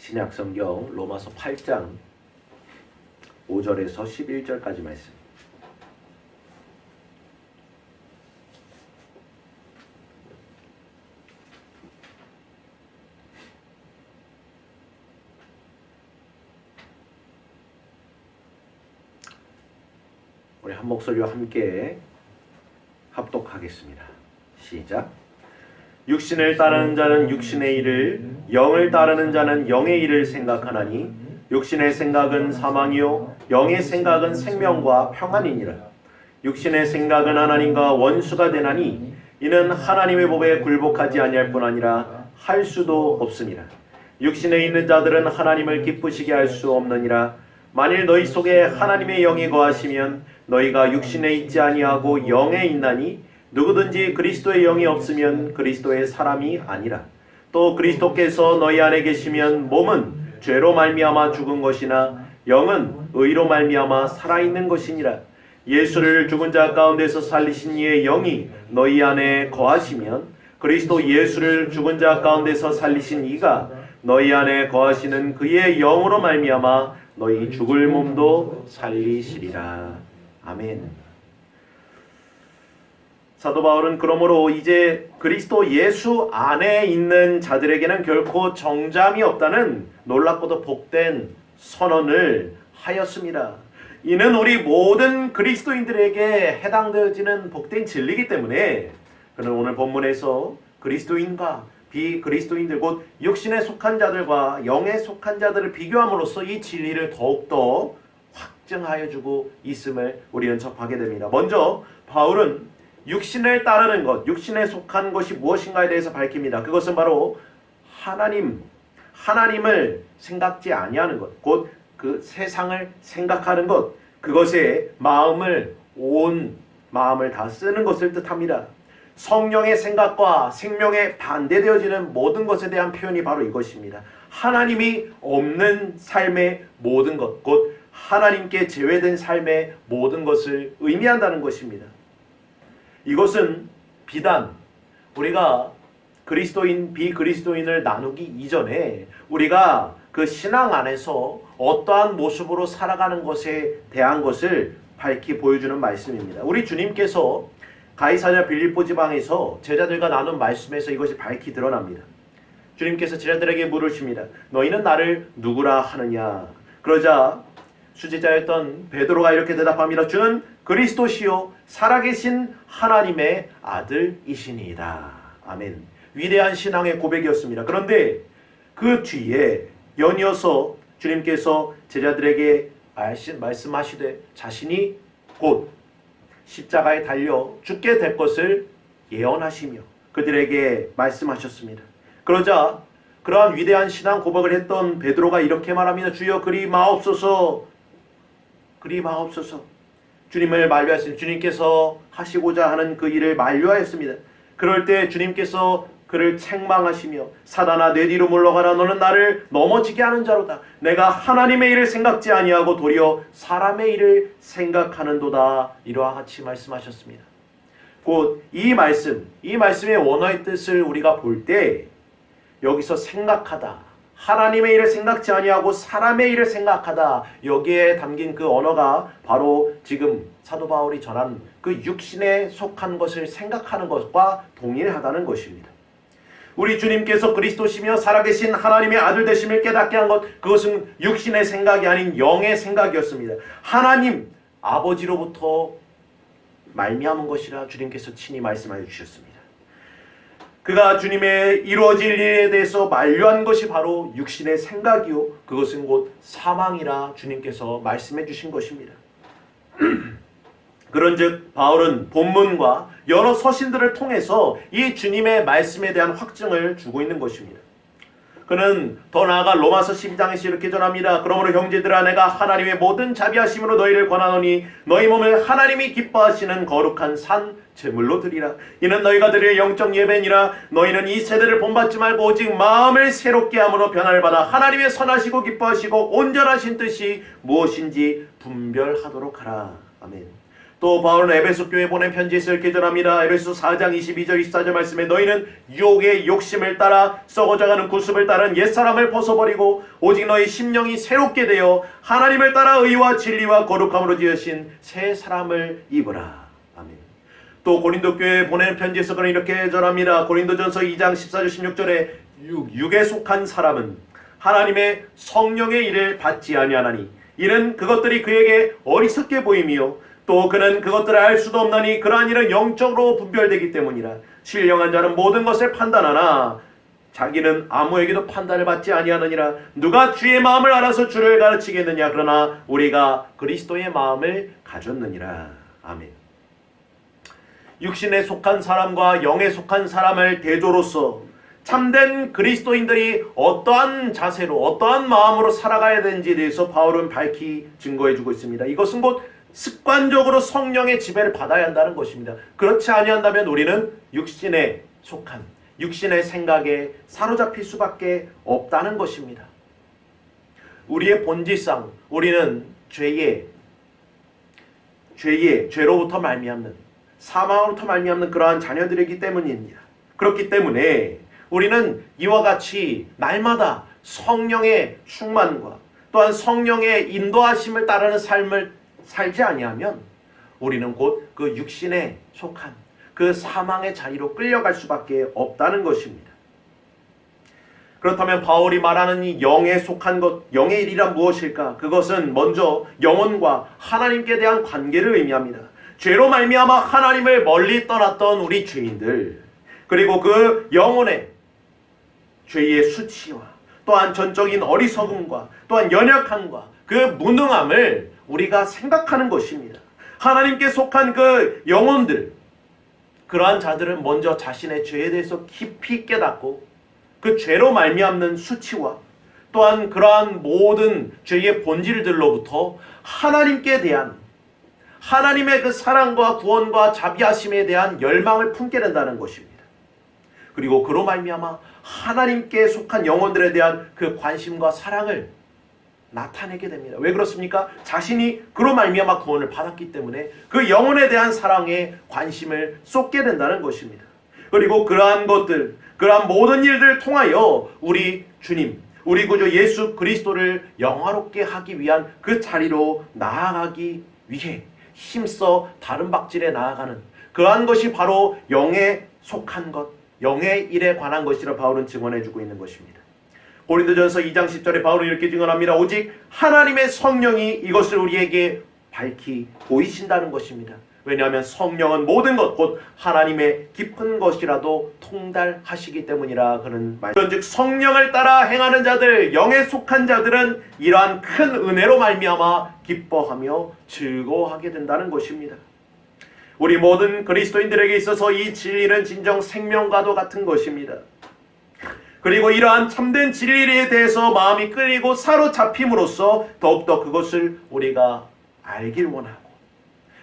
신약성경 로마서 8장 5절에서 11절까지 말씀. 우리 한 목소리와 함께 합독하겠습니다. 시작. 육신을 따르는 자는 육신의 일을, 영을 따르는 자는 영의 일을 생각하나니 육신의 생각은 사망이요 영의 생각은 생명과 평안이니라. 육신의 생각은 하나님과 원수가 되나니 이는 하나님의 법에 굴복하지 아니할 뿐 아니라 할 수도 없으니라. 육신에 있는 자들은 하나님을 기쁘시게 할 수 없느니라. 만일 너희 속에 하나님의 영이 거하시면 너희가 육신에 있지 아니하고 영에 있나니 누구든지 그리스도의 영이 없으면 그리스도의 사람이 아니라. 또 그리스도께서 너희 안에 계시면 몸은 죄로 말미암아 죽은 것이나 영은 의로 말미암아 살아있는 것이니라. 예수를 죽은 자 가운데서 살리신 이의 영이 너희 안에 거하시면 그리스도 예수를 죽은 자 가운데서 살리신 이가 너희 안에 거하시는 그의 영으로 말미암아 너희 죽을 몸도 살리시리라. 아멘. 사도 바울은 그러므로 이제 그리스도 예수 안에 있는 자들에게는 결코 정잠이 없다는 놀랍고도 복된 선언을 하였습니다. 이는 우리 모든 그리스도인들에게 해당되어지는 복된 진리이기 때문에 그는 오늘 본문에서 그리스도인과 비그리스도인들 곧 육신에 속한 자들과 영에 속한 자들을 비교함으로써 이 진리를 더욱더 확증하여 주고 있음을 우리는 접하게 됩니다. 먼저 바울은 육신을 따르는 것, 육신에 속한 것이 무엇인가에 대해서 밝힙니다. 그것은 바로 하나님을 생각지 아니하는 것, 곧 그 세상을 생각하는 것, 그것에 온 마음을 다 쓰는 것을 뜻합니다. 성령의 생각과 생명에 반대되어지는 모든 것에 대한 표현이 바로 이것입니다. 하나님이 없는 삶의 모든 것, 곧 하나님께 제외된 삶의 모든 것을 의미한다는 것입니다. 이것은 비단 우리가 그리스도인, 비그리스도인을 나누기 이전에 우리가 그 신앙 안에서 어떠한 모습으로 살아가는 것에 대한 것을 밝히 보여주는 말씀입니다. 우리 주님께서 가이사랴 빌립보 지방에서 제자들과 나눈 말씀에서 이것이 밝히 드러납니다. 주님께서 제자들에게 물으십니다. 너희는 나를 누구라 하느냐? 그러자 수제자였던 베드로가 이렇게 대답합니다. 주는 그리스도시요 살아계신 하나님의 아들이시니이다. 아멘. 위대한 신앙의 고백이었습니다. 그런데 그 뒤에 연이어서 주님께서 제자들에게 말씀하시되 자신이 곧 십자가에 달려 죽게 될 것을 예언하시며 그들에게 말씀하셨습니다. 그러자 그러한 위대한 신앙 고백을 했던 베드로가 이렇게 말합니다. 주여 그리 마옵소서. 주님을 만류하였습니다. 주님께서 하시고자 하는 그 일을 만류하였습니다. 그럴 때 주님께서 그를 책망하시며 사단아 내 뒤로 물러가라. 너는 나를 넘어지게 하는 자로다. 내가 하나님의 일을 생각지 아니하고 도리어 사람의 일을 생각하는도다. 이와 같이 말씀하셨습니다. 곧 이 말씀의 원어의 뜻을 우리가 볼 때 여기서 생각하다, 하나님의 일을 생각지 아니하고 사람의 일을 생각하다, 여기에 담긴 그 언어가 바로 지금 사도 바울이 전한 그 육신에 속한 것을 생각하는 것과 동일하다는 것입니다. 우리 주님께서 그리스도시며 살아계신 하나님의 아들 되심을 깨닫게 한 것, 그것은 육신의 생각이 아닌 영의 생각이었습니다. 하나님 아버지로부터 말미암은 것이라 주님께서 친히 말씀하여 주셨습니다. 그가 주님의 이루어질 일에 대해서 만류한 것이 바로 육신의 생각이요 그것은 곧 사망이라 주님께서 말씀해 주신 것입니다. 그런즉 바울은 본문과 여러 서신들을 통해서 이 주님의 말씀에 대한 확증을 주고 있는 것입니다. 그는 더 나아가 로마서 12장에서 이렇게 전합니다. 그러므로 형제들아 내가 하나님의 모든 자비하심으로 너희를 권하노니 너희 몸을 하나님이 기뻐하시는 거룩한 산 제물로 드리라. 이는 너희가 드릴 영적 예배니라. 너희는 이 세대를 본받지 말고 오직 마음을 새롭게 함으로 변화를 받아 하나님의 선하시고 기뻐하시고 온전하신 뜻이 무엇인지 분별하도록 하라. 아멘. 또 바울은 에베소 교회에 보낸 편지에서 이렇게 전합니다. 에베소 4장 22절 24절 말씀에 너희는 유혹의 욕심을 따라 썩어져가는 구습을 따른 옛사람을 벗어버리고 오직 너희 심령이 새롭게 되어 하나님을 따라 의와 진리와 거룩함으로 지으신 새 사람을 입으라. 아멘. 또 고린도 교회에 보낸 편지에서 그는 이렇게 전합니다. 고린도전서 2장 14절 16절에 육에 속한 사람은 하나님의 성령의 일을 받지 아니하나니 이는 그것들이 그에게 어리석게 보임이요 또 그는 그것들을 알 수도 없나니 그러한 일은 영적으로 분별되기 때문이라. 신령한 자는 모든 것을 판단하나 자기는 아무에게도 판단을 받지 아니하느니라. 누가 주의 마음을 알아서 주를 가르치겠느냐. 그러나 우리가 그리스도의 마음을 가졌느니라. 아멘. 육신에 속한 사람과 영에 속한 사람을 대조로서 참된 그리스도인들이 어떠한 자세로 어떠한 마음으로 살아가야 되는지에 대해서 바울은 밝히 증거해주고 있습니다. 이것은 곧 습관적으로 성령의 지배를 받아야 한다는 것입니다. 그렇지 아니한다면 우리는 육신에 속한 육신의 생각에 사로잡힐 수밖에 없다는 것입니다. 우리의 본질상 우리는 죄로부터 말미암는 사망으로부터 말미암는 그러한 자녀들이기 때문입니다. 그렇기 때문에 우리는 이와 같이 날마다 성령의 충만과 또한 성령의 인도하심을 따르는 삶을 살지 아니하면 우리는 곧 그 육신에 속한 그 사망의 자리로 끌려갈 수밖에 없다는 것입니다. 그렇다면 바울이 말하는 이 영에 속한 것, 영의 일이란 무엇일까? 그것은 먼저 영혼과 하나님께 대한 관계를 의미합니다. 죄로 말미암아 하나님을 멀리 떠났던 우리 죄인들, 그리고 그 영혼의 죄의 수치와 또한 전적인 어리석음과 또한 연약함과 그 무능함을 우리가 생각하는 것입니다. 하나님께 속한 그 영혼들, 그러한 자들은 먼저 자신의 죄에 대해서 깊이 깨닫고 그 죄로 말미암는 수치와 또한 그러한 모든 죄의 본질들로부터 하나님께 대한 하나님의 그 사랑과 구원과 자비하심에 대한 열망을 품게 된다는 것입니다. 그리고 그로 말미암아 하나님께 속한 영혼들에 대한 그 관심과 사랑을 나타내게 됩니다. 왜 그렇습니까? 자신이 그로 말미암아 구원을 받았기 때문에 그 영혼에 대한 사랑에 관심을 쏟게 된다는 것입니다. 그리고 그러한 것들, 그러한 모든 일들을 통하여 우리 주님, 우리 구주 예수 그리스도를 영화롭게 하기 위한 그 자리로 나아가기 위해 힘써 다른 박질에 나아가는 그러한 것이 바로 영에 속한 것, 영의 일에 관한 것이라 바울은 증언해주고 있는 것입니다. 고린도전서 2장 10절에 바울은 이렇게 증언합니다. 오직 하나님의 성령이 이것을 우리에게 밝히 보이신다는 것입니다. 왜냐하면 성령은 모든 것, 곧 하나님의 깊은 것이라도 통달하시기 때문이라 그런 말씀. 즉 성령을 따라 행하는 자들, 영에 속한 자들은 이러한 큰 은혜로 말미암아 기뻐하며 즐거워하게 된다는 것입니다. 우리 모든 그리스도인들에게 있어서 이 진리는 진정 생명과도 같은 것입니다. 그리고 이러한 참된 진리에 대해서 마음이 끌리고 사로잡힘으로써 더욱더 그것을 우리가 알길 원하고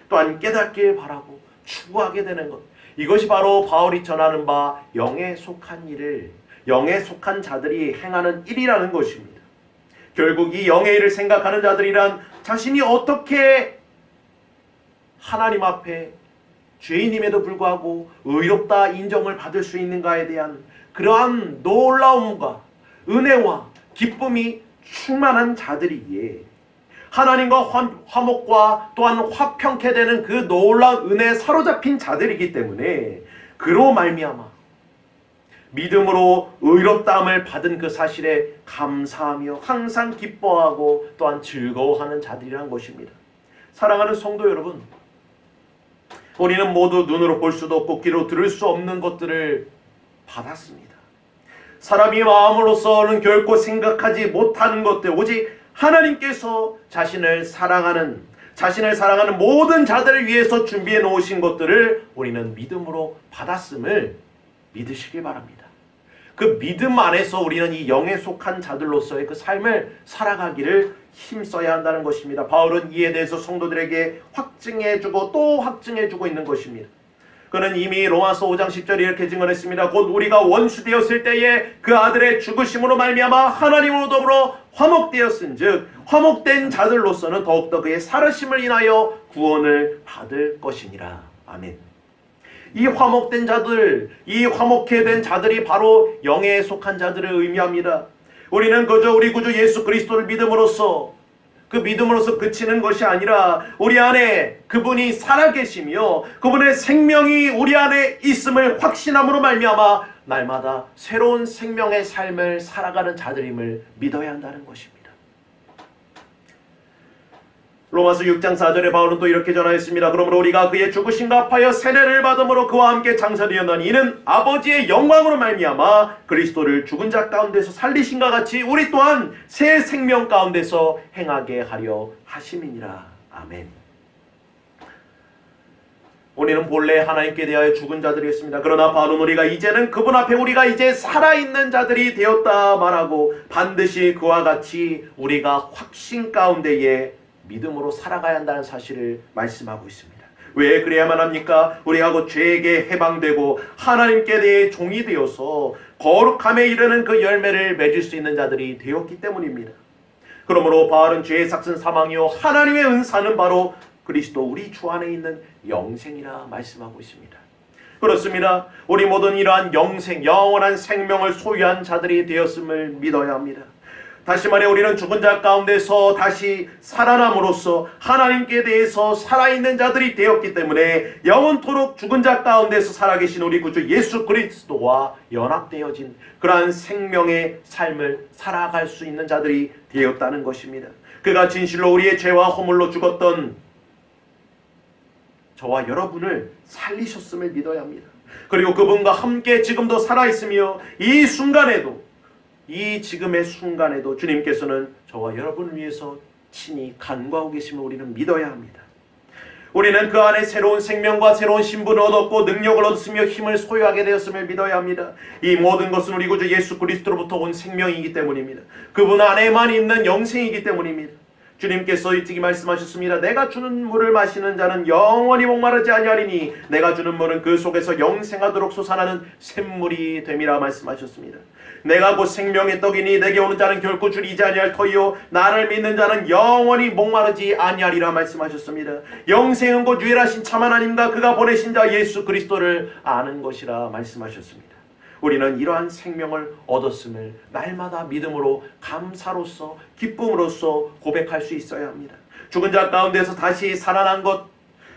또한 깨닫길 바라고 추구하게 되는 것, 이것이 바로 바울이 전하는 바 영에 속한 일을, 영에 속한 자들이 행하는 일이라는 것입니다. 결국 이 영의 일을 생각하는 자들이란 자신이 어떻게 하나님 앞에 죄인임에도 불구하고 의롭다 인정을 받을 수 있는가에 대한 그러한 놀라움과 은혜와 기쁨이 충만한 자들이기에 하나님과 화목과 또한 화평케 되는 그 놀라운 은혜에 사로잡힌 자들이기 때문에 그로 말미암아 믿음으로 의롭다함을 받은 그 사실에 감사하며 항상 기뻐하고 또한 즐거워하는 자들이라는 것입니다. 사랑하는 성도 여러분, 우리는 모두 눈으로 볼 수도 없고 귀로 들을 수 없는 것들을 받았습니다. 사람이 마음으로서는 결코 생각하지 못하는 것들, 오직 하나님께서 자신을 사랑하는 모든 자들을 위해서 준비해 놓으신 것들을 우리는 믿음으로 받았음을 믿으시기 바랍니다. 그 믿음 안에서 우리는 이 영에 속한 자들로서의 그 삶을 살아가기를 힘써야 한다는 것입니다. 바울은 이에 대해서 성도들에게 확증해주고 또 확증해주고 있는 것입니다. 그는 이미 로마서 5장 10절에 이렇게 증언했습니다. 곧 우리가 원수 되었을 때에 그 아들의 죽으심으로 말미암아 하나님으로 더불어 화목되었은즉 화목된 자들로서는 더욱더 그의 살으심을 인하여 구원을 받을 것이니라. 아멘. 이 화목된 자들, 이 화목해 된 자들이 바로 영에 속한 자들을 의미합니다. 우리는 그저 우리 구주 예수 그리스도를 믿음으로써 그 믿음으로써 그치는 것이 아니라 우리 안에 그분이 살아계시며 그분의 생명이 우리 안에 있음을 확신함으로 말미암아 날마다 새로운 생명의 삶을 살아가는 자들임을 믿어야 한다는 것입니다. 로마서 6장 4절에 바울은 또 이렇게 전하였습니다. 그러므로 우리가 그의 죽으심과 합하여 세례를 받음으로 그와 함께 장사되었나니 이는 아버지의 영광으로 말미암아 그리스도를 죽은 자 가운데서 살리신과 같이 우리 또한 새 생명 가운데서 행하게 하려 하심이니라. 아멘. 우리는 본래 하나님께 대하여 죽은 자들이었습니다. 그러나 바울은 우리가 이제는 그분 앞에 우리가 이제 살아있는 자들이 되었다 말하고 반드시 그와 같이 우리가 확신 가운데에 믿음으로 살아가야 한다는 사실을 말씀하고 있습니다. 왜 그래야만 합니까? 우리가 곧 죄에게 해방되고 하나님께 대해 종이 되어서 거룩함에 이르는 그 열매를 맺을 수 있는 자들이 되었기 때문입니다. 그러므로 바울은 죄의 삭은 사망이요 하나님의 은사는 바로 그리스도 우리 주 안에 있는 영생이라 말씀하고 있습니다. 그렇습니다. 우리 모든 이러한 영생, 영원한 생명을 소유한 자들이 되었음을 믿어야 합니다. 다시 말해 우리는 죽은 자 가운데서 다시 살아남으로써 하나님께 대해서 살아있는 자들이 되었기 때문에 영원토록 죽은 자 가운데서 살아계신 우리 구주 예수 그리스도와 연합되어진 그러한 생명의 삶을 살아갈 수 있는 자들이 되었다는 것입니다. 그가 진실로 우리의 죄와 허물로 죽었던 저와 여러분을 살리셨음을 믿어야 합니다. 그리고 그분과 함께 지금도 살아있으며 이 순간에도 이 지금의 순간에도 주님께서는 저와 여러분을 위해서 친히 간구하고 계심을 우리는 믿어야 합니다. 우리는 그 안에 새로운 생명과 새로운 신분을 얻었고 능력을 얻었으며 힘을 소유하게 되었음을 믿어야 합니다. 이 모든 것은 우리 구주 예수 그리스도로부터 온 생명이기 때문입니다. 그분 안에만 있는 영생이기 때문입니다. 주님께서 일찍이 말씀하셨습니다. 내가 주는 물을 마시는 자는 영원히 목마르지 아니하리니 내가 주는 물은 그 속에서 영생하도록 솟아나는 샘물이 됨이라 말씀하셨습니다. 내가 곧 생명의 떡이니 내게 오는 자는 결코 줄이지 아니할 터이요 나를 믿는 자는 영원히 목마르지 아니하리라 말씀하셨습니다. 영생은 곧 유일하신 참 하나님과 그가 보내신 자 예수 그리스도를 아는 것이라 말씀하셨습니다. 우리는 이러한 생명을 얻었음을 날마다 믿음으로 감사로서 기쁨으로써 고백할 수 있어야 합니다. 죽은 자 가운데서 다시 살아난 것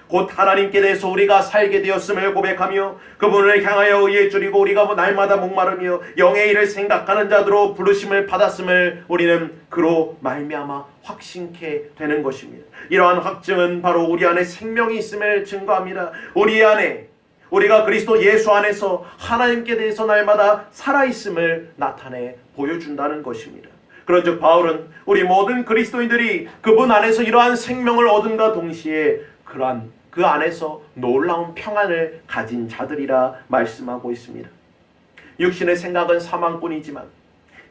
곧 하나님께 대해서 우리가 살게 되었음을 고백하며 그분을 향하여 의에 줄이고 우리가 날마다 목마르며 영의 일을 생각하는 자들로 부르심을 받았음을 우리는 그로 말미암아 확신케 되는 것입니다. 이러한 확증은 바로 우리 안에 생명이 있음을 증거합니다. 우리 안에 우리가 그리스도 예수 안에서 하나님께 대해서 날마다 살아있음을 나타내 보여준다는 것입니다. 그런즉 바울은 우리 모든 그리스도인들이 그분 안에서 이러한 생명을 얻음과 동시에 그 안에서 놀라운 평안을 가진 자들이라 말씀하고 있습니다. 육신의 생각은 사망뿐이지만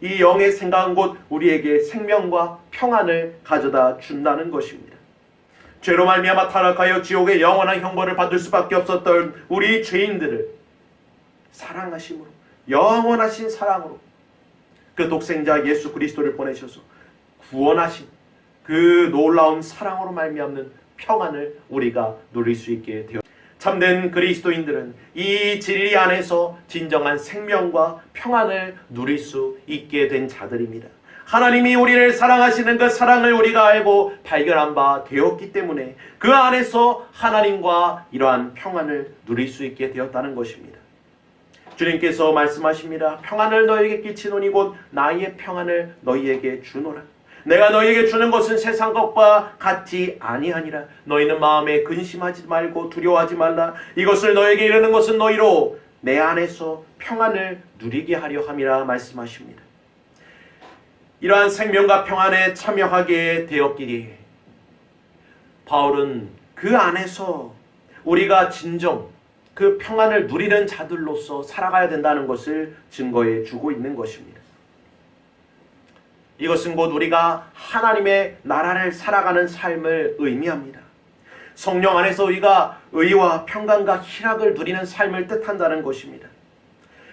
이 영의 생각은 곧 우리에게 생명과 평안을 가져다 준다는 것입니다. 죄로 말미암아 타락하여 지옥의 영원한 형벌을 받을 수밖에 없었던 우리 죄인들을 사랑하심으로 영원하신 사랑으로 그 독생자 예수 그리스도를 보내셔서 구원하신 그 놀라운 사랑으로 말미암는 평안을 우리가 누릴 수 있게 되었습니다. 참된 그리스도인들은 이 진리 안에서 진정한 생명과 평안을 누릴 수 있게 된 자들입니다. 하나님이 우리를 사랑하시는 그 사랑을 우리가 알고 발견한 바 되었기 때문에 그 안에서 하나님과 이러한 평안을 누릴 수 있게 되었다는 것입니다. 주님께서 말씀하십니다. 평안을 너희에게 끼치노니 곧 나의 평안을 너희에게 주노라. 내가 너희에게 주는 것은 세상 것과 같지 아니하니라. 너희는 마음에 근심하지 말고 두려워하지 말라. 이것을 너희에게 이르는 것은 너희로 내 안에서 평안을 누리게 하려 함이라 말씀하십니다. 이러한 생명과 평안에 참여하게 되었기에 바울은 그 안에서 우리가 진정 그 평안을 누리는 자들로서 살아가야 된다는 것을 증거해 주고 있는 것입니다. 이것은 곧 우리가 하나님의 나라를 살아가는 삶을 의미합니다. 성령 안에서 우리가 의와 평강과 희락을 누리는 삶을 뜻한다는 것입니다.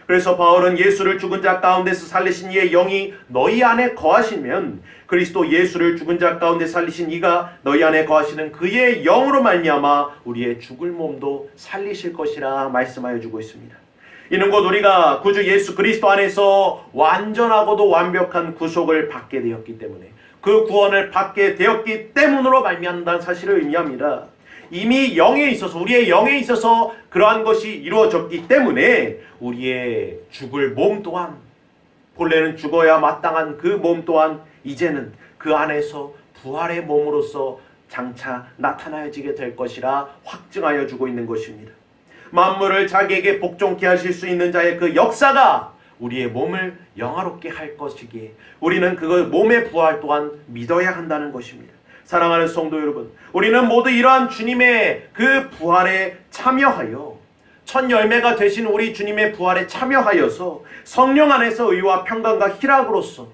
그래서 바울은 예수를 죽은 자 가운데서 살리신 이의 영이 너희 안에 거하시면 그리스도 예수를 죽은 자 가운데 살리신 이가 너희 안에 거하시는 그의 영으로 말미암아 우리의 죽을 몸도 살리실 것이라 말씀하여 주고 있습니다. 이는 곧 우리가 구주 예수 그리스도 안에서 완전하고도 완벽한 구속을 받게 되었기 때문에, 그 구원을 받게 되었기 때문으로 말미암는다는 사실을 의미합니다. 이미 영에 있어서, 우리의 영에 있어서 그러한 것이 이루어졌기 때문에 우리의 죽을 몸 또한, 본래는 죽어야 마땅한 그 몸 또한 이제는 그 안에서 부활의 몸으로서 장차 나타나지게 될 것이라 확증하여 주고 있는 것입니다. 만물을 자기에게 복종케 하실 수 있는 자의 그 역사가 우리의 몸을 영화롭게 할 것이기에 우리는 그 몸의 부활 또한 믿어야 한다는 것입니다. 사랑하는 성도 여러분, 우리는 모두 이러한 주님의 그 부활에 참여하여 첫 열매가 되신 우리 주님의 부활에 참여하여서 성령 안에서 의와 평강과 희락으로서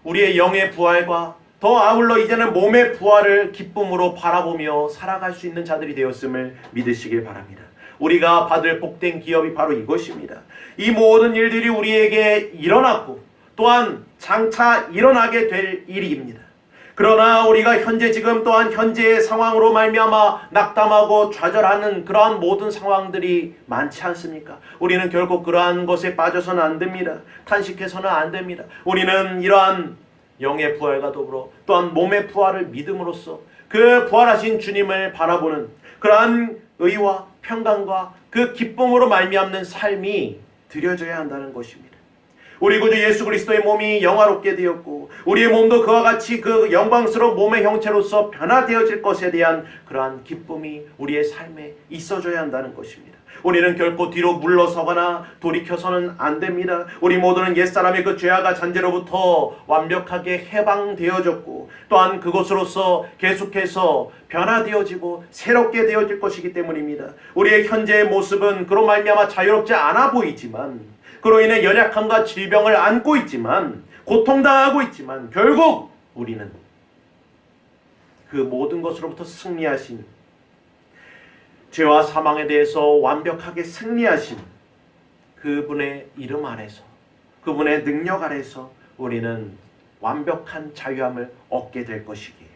우리의 영의 부활과 더 아울러 이제는 몸의 부활을 기쁨으로 바라보며 살아갈 수 있는 자들이 되었음을 믿으시길 바랍니다. 우리가 받을 복된 기업이 바로 이것입니다. 이 모든 일들이 우리에게 일어났고 또한 장차 일어나게 될 일입니다. 그러나 우리가 현재 지금 또한 현재의 상황으로 말미암아 낙담하고 좌절하는 그러한 모든 상황들이 많지 않습니까? 우리는 결국 그러한 것에 빠져서는 안 됩니다. 탄식해서는 안 됩니다. 우리는 이러한 영의 부활과 더불어 또한 몸의 부활을 믿음으로써 그 부활하신 주님을 바라보는 그러한 의와 평강과 그 기쁨으로 말미암는 삶이 드려져야 한다는 것입니다. 우리 구주 예수 그리스도의 몸이 영화롭게 되었고 우리의 몸도 그와 같이 그 영광스러운 몸의 형체로서 변화되어질 것에 대한 그러한 기쁨이 우리의 삶에 있어줘야 한다는 것입니다. 우리는 결코 뒤로 물러서거나 돌이켜서는 안 됩니다. 우리 모두는 옛사람의 그 죄악과 잔재로부터 완벽하게 해방되어졌고 또한 그것으로서 계속해서 변화되어지고 새롭게 되어질 것이기 때문입니다. 우리의 현재의 모습은 그로 말미암아 자유롭지 않아 보이지만, 그로 인해 연약함과 질병을 안고 있지만, 고통당하고 있지만 결국 우리는 그 모든 것으로부터 승리하신, 죄와 사망에 대해서 완벽하게 승리하신 그분의 이름 안에서, 그분의 능력 안에서 우리는 완벽한 자유함을 얻게 될 것이기에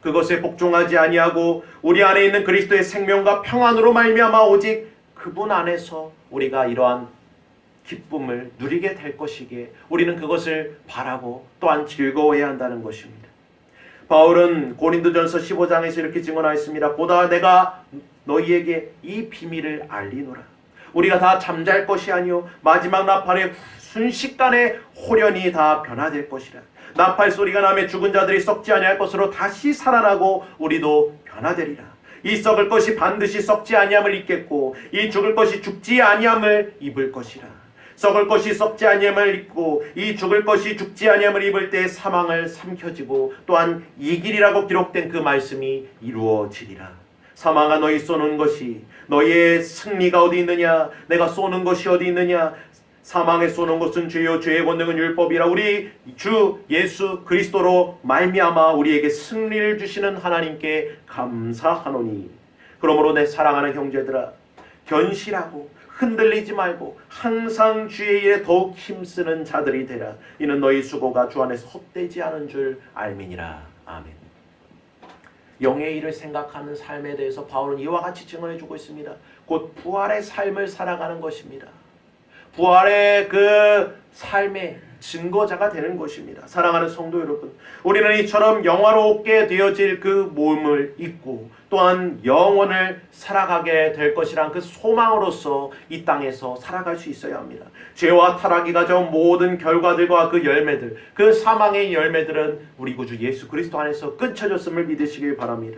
그것에 복종하지 아니하고 우리 안에 있는 그리스도의 생명과 평안으로 말미암아 오직 그분 안에서 우리가 이러한 기쁨을 누리게 될 것이기에 우리는 그것을 바라고 또한 즐거워해야 한다는 것입니다. 바울은 고린도전서 15장에서 이렇게 증언하였습니다. 보다 내가 너희에게 이 비밀을 알리노라. 우리가 다 잠잘 것이 아니요 마지막 나팔의 순식간에 홀연히 다 변화될 것이라. 나팔 소리가 나며 죽은 자들이 썩지 아니할 것으로 다시 살아나고 우리도 변화되리라. 이 썩을 것이 반드시 썩지 아니함을 입겠고 이 죽을 것이 죽지 아니함을 입을 것이라. 썩을 것이 썩지 아니함을 입고 이 죽을 것이 죽지 아니함을 입을 때 사망을 삼켜지고 또한 이길이라고 기록된 그 말씀이 이루어지리라. 사망아 너희 쏘는 것이 너희의 승리가 어디 있느냐? 내가 쏘는 것이 어디 있느냐? 사망에 쏘는 것은 죄요 죄의 권능은 율법이라. 우리 주 예수 그리스도로 말미암아 우리에게 승리를 주시는 하나님께 감사하노니. 그러므로 내 사랑하는 형제들아, 견실하고 흔들리지 말고 항상 주의 일에 더욱 힘쓰는 자들이 되라. 이는 너희 수고가 주 안에서 헛되지 않은 줄 알미니라. 아멘. 영의 일을 생각하는 삶에 대해서 바울은 이와 같이 증언해주고 있습니다. 곧 부활의 삶을 살아가는 것입니다. 부활의 그 삶의 증거자가 되는 것입니다. 사랑하는 성도 여러분, 우리는 이처럼 영화롭게 되어질 그 몸을 입고 또한 영원을 살아가게 될 것이란 그 소망으로서 이 땅에서 살아갈 수 있어야 합니다. 죄와 타락이 가져온 모든 결과들과 그 열매들, 그 사망의 열매들은 우리 구주 예수 그리스도 안에서 끊쳐졌음을 믿으시길 바랍니다.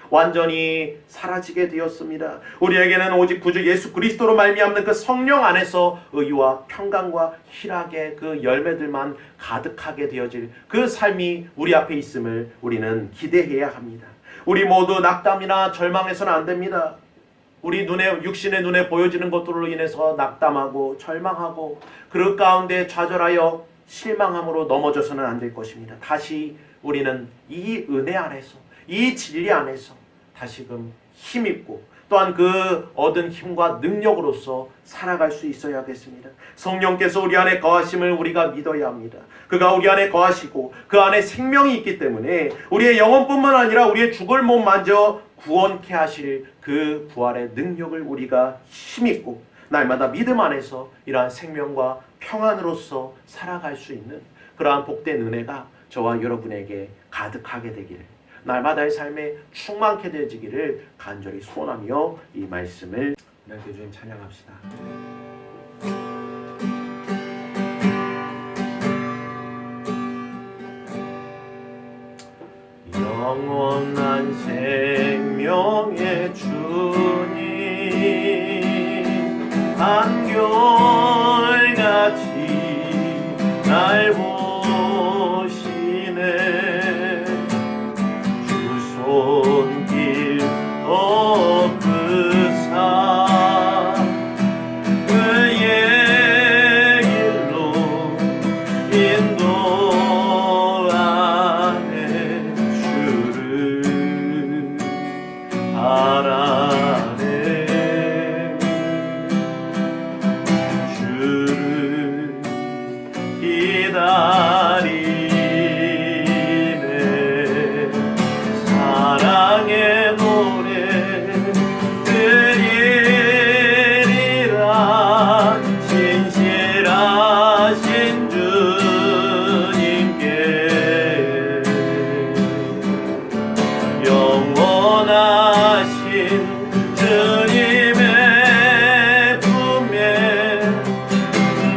완전히 사라지게 되었습니다. 우리에게는 오직 구주 예수 그리스도로 말미암는 그 성령 안에서 의와 평강과 희락의 그 열매들만 가득하게 되어질 그 삶이 우리 앞에 있음을 우리는 기대해야 합니다. 우리 모두 낙담이나 절망해서는 안 됩니다. 우리 눈에, 육신의 눈에 보여지는 것들로 인해서 낙담하고 절망하고 그 가운데 좌절하여 실망함으로 넘어져서는 안 될 것입니다. 다시 우리는 이 은혜 안에서, 이 진리 안에서 다시금 힘입고 또한 그 얻은 힘과 능력으로서 살아갈 수 있어야겠습니다. 성령께서 우리 안에 거하심을 우리가 믿어야 합니다. 그가 우리 안에 거하시고 그 안에 생명이 있기 때문에 우리의 영혼뿐만 아니라 우리의 죽을 몸마저 구원케 하실 그 부활의 능력을 우리가 힘입고 날마다 믿음 안에서 이러한 생명과 평안으로서 살아갈 수 있는 그러한 복된 은혜가 저와 여러분에게 가득하게 되기를, 날마다의 삶에 충만케 되어지기를 간절히 소원하며 이 말씀을 함께 주님 찬양합시다. 영원한 생명의 주님, 한결같이 날 보시네. 주 손길 덮으사 그의 길로 인도하네. 주를 알아내. 주를 기다리네. 사랑의 노래 드리리라. 신실하신 주님께 영원하신 주님의 품에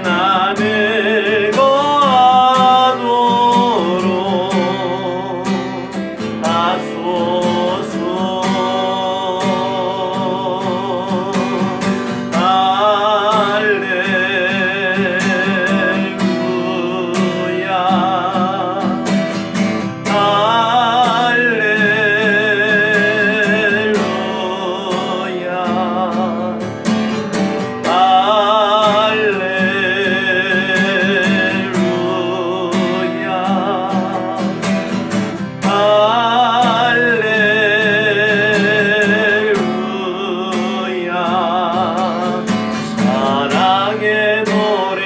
나를 거하도록 하소서. 할렐루야. 사랑의 노래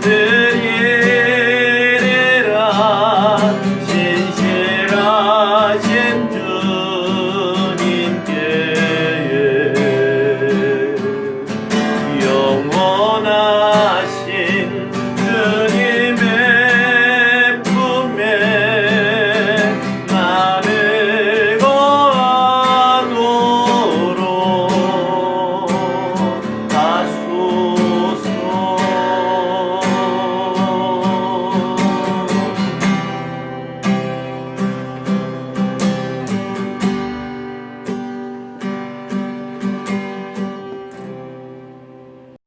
드리리라. 신실하신 주님께 영원하신